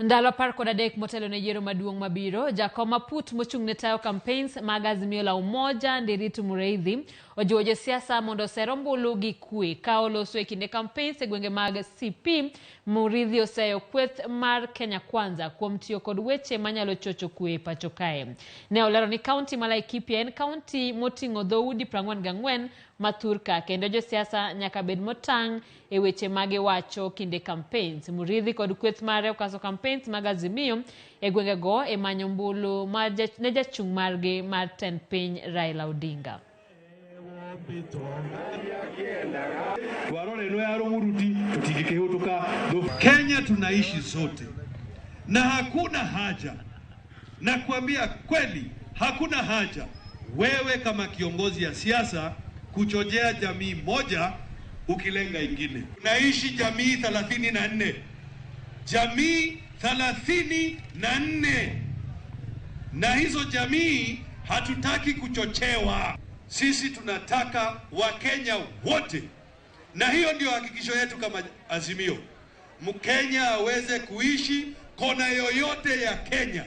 Ndalo par kod adek motelo ne yiero maduong' mabiro, jakom maput mochung' ne tayo campaigns mag Azimio la Umoja Ndiritu Muriithi ojiwo josiasa mondo oser ombulu gi kwee ka oloso e kinde campaigns e gwenge mag CP. Muriithi oseyo kweth mar Kenya Kwanza kuom tiyo kod weche manyalo chocho kwee pacho kae. Ne olero ni kaunti ma Laikipia en kaunti moting'o dhoudi 44 mathurka kendo josiasa nyaka bed motang' e weche mage wacho kinde campaigns. Muriithi kod kweth mare okaso campaigns mag Azimio e gwengego e manyo ombulu ne jachung' margi mar ten piny Raila Odinga. Kenya tunaishi zote na hakuna haja, na kuambia kweli hakuna haja wewe kama kiongozi ya siasa kuchojea jamii moja ukilenga ingine. Tunaishi jamii 34, jamii 34, na hizo jamii hatutaki kuchochewa. Sisi tunataka Wakenya wote, na hiyo ndio hakikisho yetu kama Azimio. Mkenya aweze kuishi kona yoyote ya Kenya